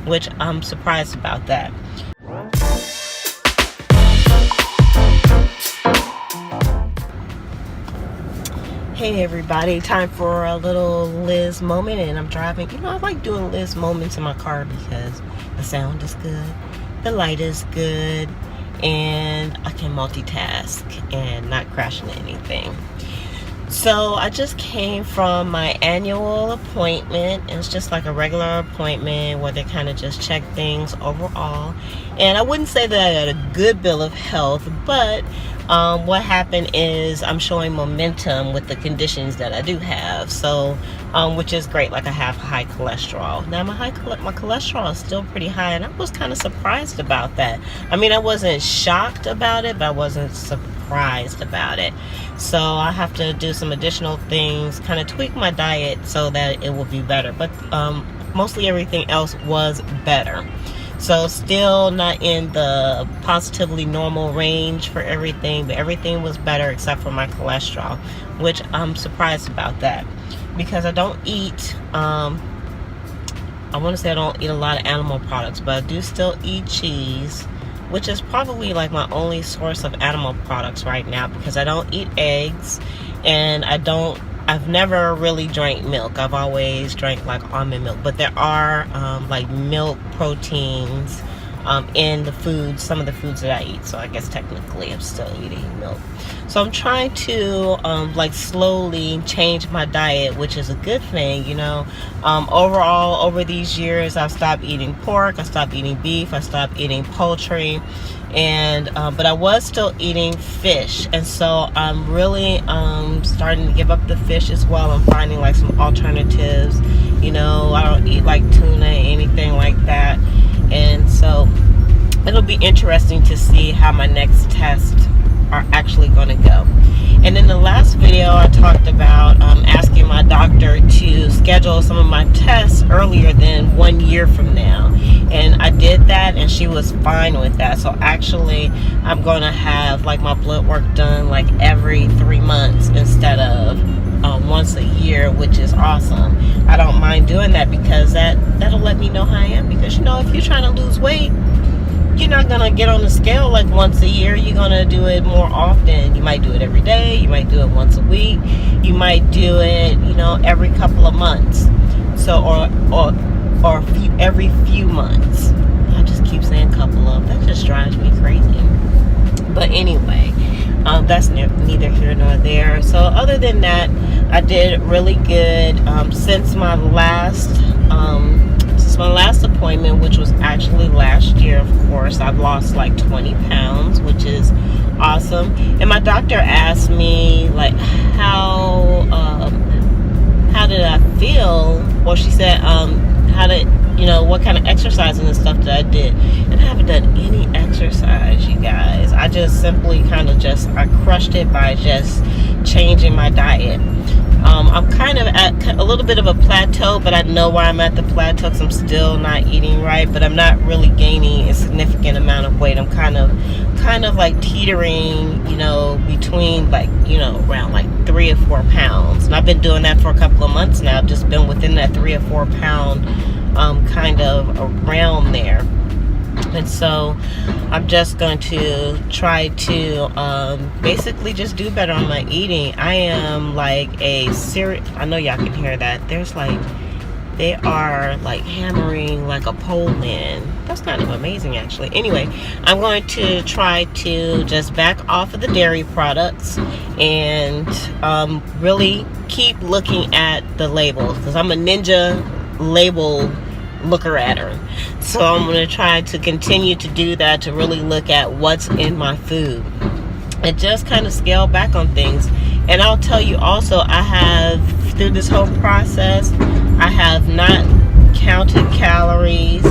which I'm surprised about that. Hey everybody, time for a little Liz moment, and I'm driving. I like doing Liz moments in my car because the sound is good, the light is good, and I can multitask and not crash into anything. So I just came from my annual appointment. It's just like a regular appointment where they kind of just check things overall. And I wouldn't say that I had a good bill of health, but what happened is I'm showing momentum with the conditions that I do have. So, which is great. Like I have high cholesterol. Now my cholesterol is still pretty high, and I was kind of surprised about that. I mean, I wasn't shocked about it, but I wasn't surprised about it. So I have to do some additional things, kind of tweak my diet so that it will be better. But mostly everything else was better. So still not in the positively normal range for everything, but everything was better except for my cholesterol, which I'm surprised about that because I don't eat, I want to say I don't eat a lot of animal products, but I do still eat cheese, which is probably like my only source of animal products right now because I don't eat eggs, and I've never really drank milk. I've always drank like almond milk, but there are like milk proteins in the foods, some of the foods that I eat. So I guess technically I'm still eating milk. So I'm trying to like slowly change my diet, which is a good thing, overall over these years I've stopped eating pork, I stopped eating beef, I stopped eating poultry, and but I was still eating fish, and so I'm really starting to give up the fish as well. I'm finding like some alternatives. I don't eat like tuna, anything like that, and so it'll be interesting to see how my next tests are actually going to go. And in the last video I talked about asking my doctor to schedule some of my tests earlier than 1 year from now, and I did that and she was fine with that. So actually I'm going to have like my blood work done like every 3 months instead of once a year, which is awesome. I don't mind doing that because that'll let me know how I am, because if you're trying to lose weight, you're not gonna get on the scale like once a year. You're gonna do it more often. You might do it every day, you might do it once a week, you might do it every couple of months, so or every few months. I just keep saying couple of, that just drives me crazy. But anyway, that's neither here nor there. So other than that, I did really good since my last appointment, which was actually last year. Of course, I've lost like 20 pounds, which is awesome. And my doctor asked me like how did I feel? Well, she said what kind of exercising and stuff that I did, and I haven't done any exercise, you guys. I just simply I crushed it by just changing my diet. I'm kind of at a little bit of a plateau, but I know why I'm at the plateau because I'm still not eating right, but I'm not really gaining a significant amount of weight. I'm kind of like teetering, between like, around like 3 or 4 pounds. And I've been doing that for a couple of months now. I've just been within that 3 or 4 pound kind of around there. And so I'm just going to try to basically just do better on my eating. I am like I know y'all can hear that. They are like hammering like a pole in. That's kind of amazing actually. Anyway, I'm going to try to just back off of the dairy products and really keep looking at the labels, because I'm a ninja label looker at her. So I'm going to try to continue to do that, to really look at what's in my food and just kind of scale back on things. And I'll tell you also, I have, through this whole process, I have not counted calories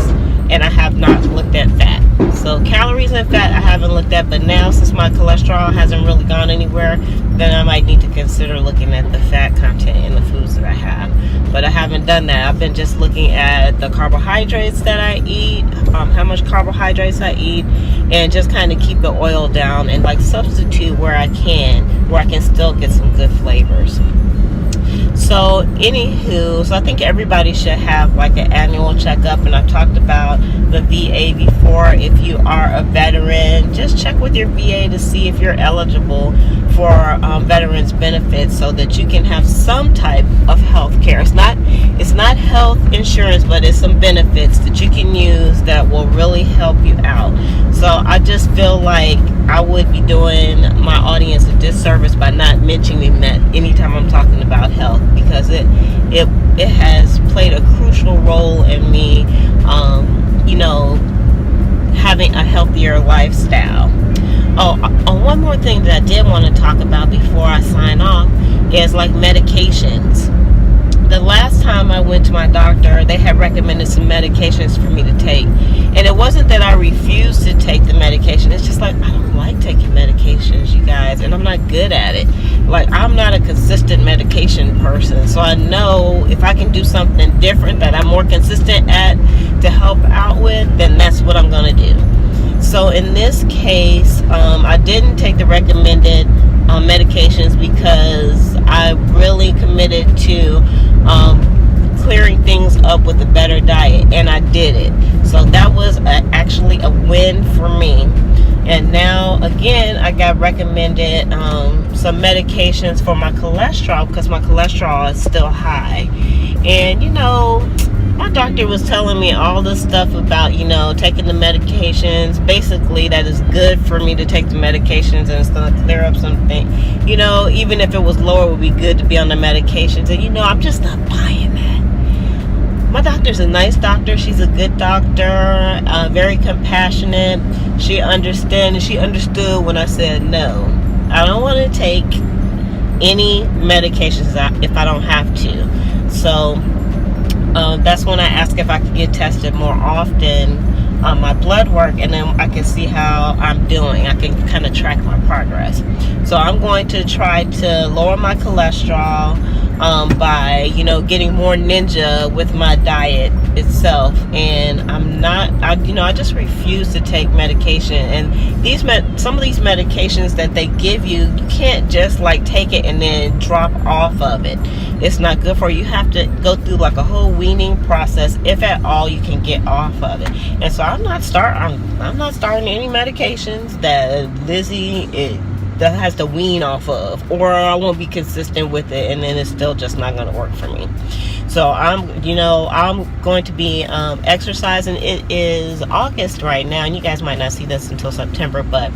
and I have not looked at fat. So calories and fat I haven't looked at, but now since my cholesterol hasn't really gone anywhere, then I might need to consider looking at the fat content in the foods that I have. But I haven't done that. I've been just looking at the carbohydrates that I eat, how much carbohydrates I eat, and just kind of keep the oil down and like substitute where I can still get some good flavors. So anywho, so I think everybody should have like an annual checkup, and I've talked about the VA before. If you are a veteran, just check with your VA to see if you're eligible for veterans benefits, so that you can have some type of health care. It's not health insurance, but it's some benefits that you can use that will really help you out. So I just feel like I would be doing my audience a disservice by not mentioning that anytime I'm talking about health, because it has played a crucial role in me, having a healthier lifestyle. One more thing that I did want to talk about before I sign off is like medications. The last time I went to my doctor, they had recommended some medications for me to take. And it wasn't that I refused to take the medication. It's just like, I don't like taking medications, you guys, and I'm not good at it. Like, I'm not a consistent medication person. So I know if I can do something different that I'm more consistent at to help out with, then that's what I'm going to do. So in this case, I didn't take the recommended medications because I really committed to clearing things up with a better diet, and I did it. So that was actually a win for me. And now again, I got recommended some medications for my cholesterol, because my cholesterol is still high. And my doctor was telling me all this stuff about taking the medications. Basically, that is good for me to take the medications, and it's going to clear up something. Even if it was lower, it would be good to be on the medications. And I'm just not buying that. My doctor's a nice doctor. She's a good doctor, very compassionate. She understands. She understood when I said no. I don't want to take any medications if I don't have to. So that's when I asked if I could get tested more often on my blood work, and then I can see how I'm doing. I can kind of track my progress. So I'm going to try to lower my cholesterol by getting more ninja with my diet itself. And I just refuse to take medication. And some of these medications that they give you can't just like take it and then drop off of it. It's not good for you. You have to go through like a whole weaning process, if at all you can get off of it. And so I'm not starting any medications that Lizzie that has to wean off of, or I won't be consistent with it, and then it's still just not going to work for me. So I'm going to be exercising. It is August right now, and you guys might not see this until September, but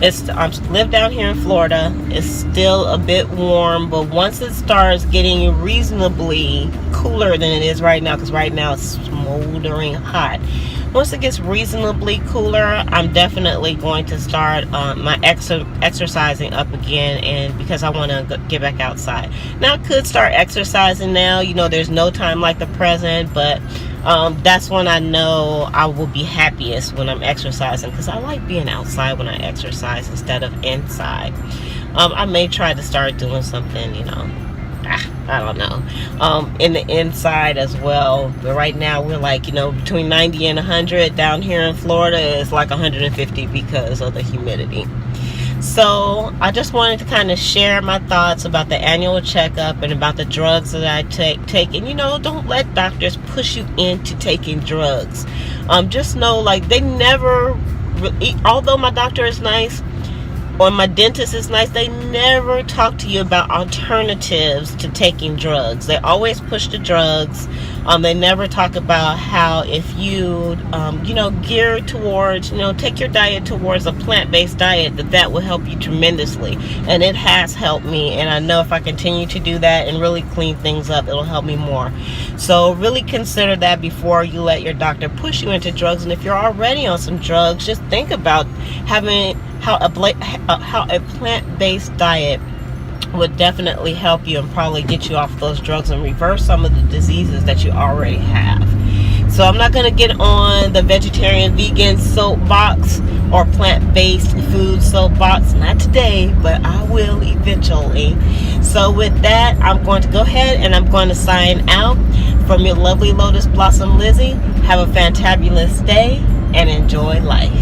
I live down here in Florida. It's still a bit warm, but once it starts getting reasonably cooler than it is right now, because right now it's smoldering hot. Once it gets reasonably cooler, I'm definitely going to start my exercising up again, and because I want to get back outside. Now I could start exercising now. There's no time like the present, but that's when I know I will be happiest, when I'm exercising, because I like being outside when I exercise instead of inside. I may try to start doing something, I don't know, in the inside as well. But right now we're like, between 90 and 100. Down here in Florida it's like 150 because of the humidity. So I just wanted to kind of share my thoughts about the annual checkup and about the drugs that I take. And don't let doctors push you into taking drugs. Just know, like, they never, although my doctor is nice or my dentist is nice, they never talk to you about alternatives to taking drugs. They always push the drugs. They never talk about how if you, gear towards, take your diet towards a plant-based diet, that will help you tremendously. And it has helped me. And I know if I continue to do that and really clean things up, it'll help me more. So really consider that before you let your doctor push you into drugs. And if you're already on some drugs, just think about how a plant-based diet would definitely help you and probably get you off those drugs and reverse some of the diseases that you already have. So I'm not going to get on the vegetarian, vegan soapbox or plant-based food soapbox. Not today, but I will eventually. So with that, I'm going to go ahead and I'm going to sign out. From your lovely Lotus Blossom Lizzie, have a fantabulous day and enjoy life.